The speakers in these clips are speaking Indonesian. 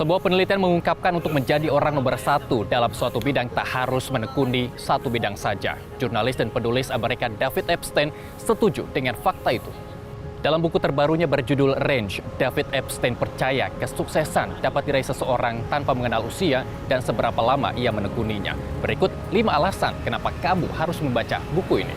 Sebuah penelitian mengungkapkan untuk menjadi orang nomor satu dalam suatu bidang tak harus menekuni satu bidang saja. Jurnalis dan penulis Amerika David Epstein setuju dengan fakta itu. Dalam buku terbarunya berjudul Range, David Epstein percaya kesuksesan dapat diraih seseorang tanpa mengenal usia dan seberapa lama ia menekuninya. Berikut 5 alasan kenapa kamu harus membaca buku ini.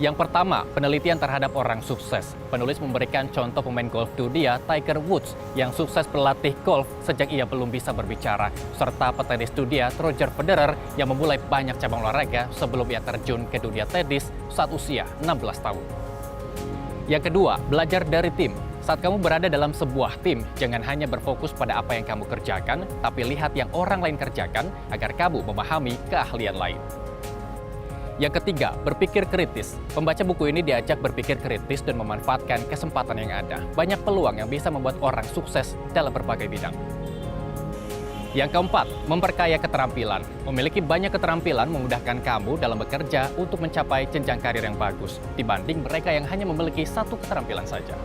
Yang pertama, penelitian terhadap orang sukses. Penulis memberikan contoh pemain golf dunia Tiger Woods yang sukses berlatih golf sejak ia belum bisa berbicara, serta petenis dunia Roger Federer yang memulai banyak cabang olahraga sebelum ia terjun ke dunia tenis saat usia 16 tahun. Yang kedua, belajar dari tim. Saat kamu berada dalam sebuah tim, jangan hanya berfokus pada apa yang kamu kerjakan, tapi lihat yang orang lain kerjakan agar kamu memahami keahlian lain. Yang ketiga, berpikir kritis. Pembaca buku ini diajak berpikir kritis dan memanfaatkan kesempatan yang ada. Banyak peluang yang bisa membuat orang sukses dalam berbagai bidang. Yang keempat, memperkaya keterampilan. Memiliki banyak keterampilan memudahkan kamu dalam bekerja untuk mencapai jenjang karir yang bagus, dibanding mereka yang hanya memiliki satu keterampilan saja.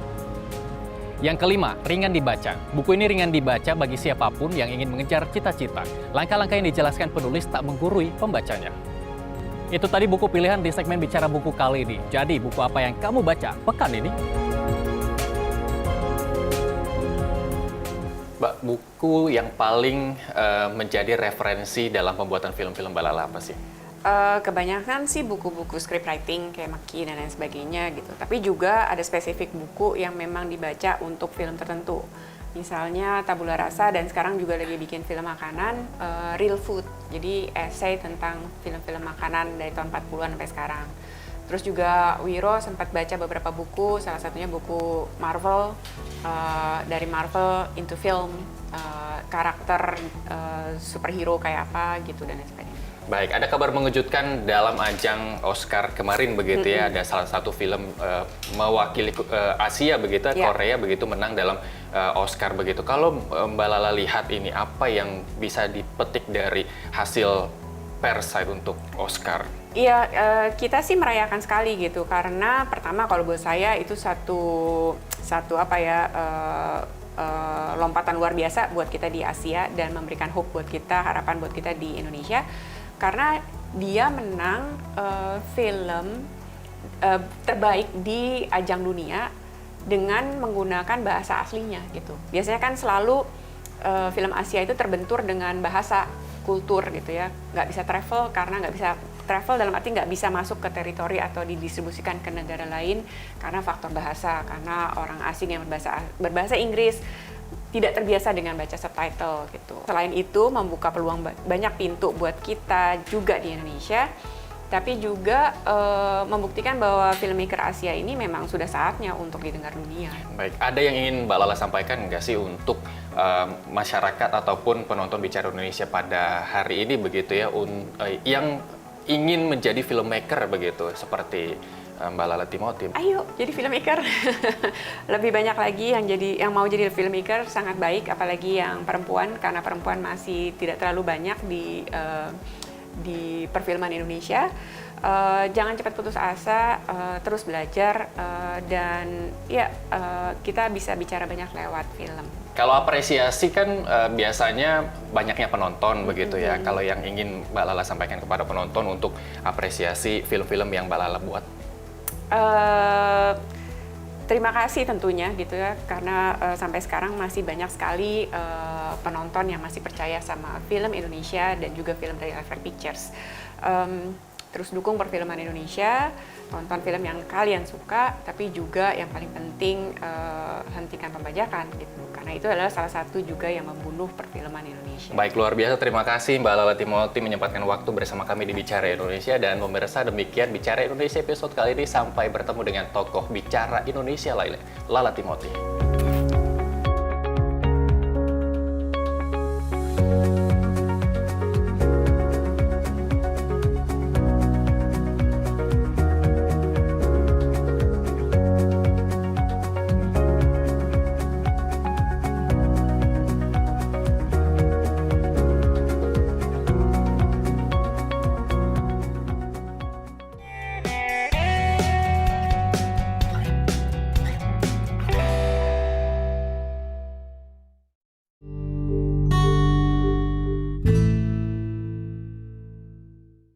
Yang kelima, ringan dibaca. Buku ini ringan dibaca bagi siapapun yang ingin mengejar cita-cita. Langkah-langkah yang dijelaskan penulis tak menggurui pembacanya. Itu tadi buku pilihan di segmen Bicara Buku kali ini. Jadi, buku apa yang kamu baca pekan ini? Mbak, buku yang paling menjadi referensi dalam pembuatan film-film Mbak Lala apa sih? Kebanyakan sih buku-buku script writing kayak Maki dan lain sebagainya gitu. Tapi juga ada spesifik buku yang memang dibaca untuk film tertentu. Misalnya Tabula Rasa, dan sekarang juga lagi bikin film makanan, Real Food. Jadi essay tentang film-film makanan dari tahun 40-an sampai sekarang. Terus juga Wiro sempat baca beberapa buku, salah satunya buku Marvel, dari Marvel into film, karakter superhero kayak apa gitu dan lain sebagainya. Baik, ada kabar mengejutkan dalam ajang Oscar kemarin begitu ya, ada salah satu film mewakili Asia begitu, Korea begitu menang dalam Oscar begitu. Kalau Mbak Lala lihat ini, apa yang bisa dipetik dari hasil Parasite untuk Oscar? Iya, kita sih merayakan sekali gitu, karena pertama kalau buat saya itu satu apa ya, lompatan luar biasa buat kita di Asia dan memberikan hope buat kita, harapan buat kita di Indonesia. Karena dia menang film terbaik di ajang dunia dengan menggunakan bahasa aslinya gitu. Biasanya kan selalu film Asia itu terbentur dengan bahasa kultur gitu ya. Nggak bisa travel karena nggak bisa travel dalam arti nggak bisa masuk ke teritori atau didistribusikan ke negara lain karena faktor bahasa, karena orang asing yang berbahasa Inggris tidak terbiasa dengan baca subtitle gitu. Selain itu membuka peluang banyak pintu buat kita juga di Indonesia, tapi juga membuktikan bahwa filmmaker Asia ini memang sudah saatnya untuk didengar dunia. Baik, ada yang ingin Mbak Lala sampaikan nggak sih untuk masyarakat ataupun penonton Bicara Indonesia pada hari ini begitu ya, yang ingin menjadi filmmaker begitu seperti Mbak Lala Timothy? Ayo jadi filmmaker. Lebih banyak lagi yang mau jadi filmmaker, sangat baik, apalagi yang perempuan, karena perempuan masih tidak terlalu banyak di perfilman Indonesia. Jangan cepat putus asa, terus belajar, dan ya kita bisa bicara banyak lewat film. Kalau apresiasi kan biasanya banyaknya penonton begitu ya. Kalau yang ingin Mbak Lala sampaikan kepada penonton untuk apresiasi film-film yang Mbak Lala buat? Terima kasih tentunya gitu ya, karena sampai sekarang masih banyak sekali penonton yang masih percaya sama film Indonesia dan juga film dari Alfred Pictures. Terus dukung perfilman Indonesia, tonton film yang kalian suka, tapi juga yang paling penting hentikan pembajakan gitu, karena itu adalah salah satu juga yang membunuh perfilman Indonesia. Baik, luar biasa, terima kasih Mbak Lala Timothy menyempatkan waktu bersama kami di Bicara Indonesia. Dan pemirsa, demikian Bicara Indonesia episode kali ini, sampai bertemu dengan tokoh Bicara Indonesia lainnya, Lala Timothy.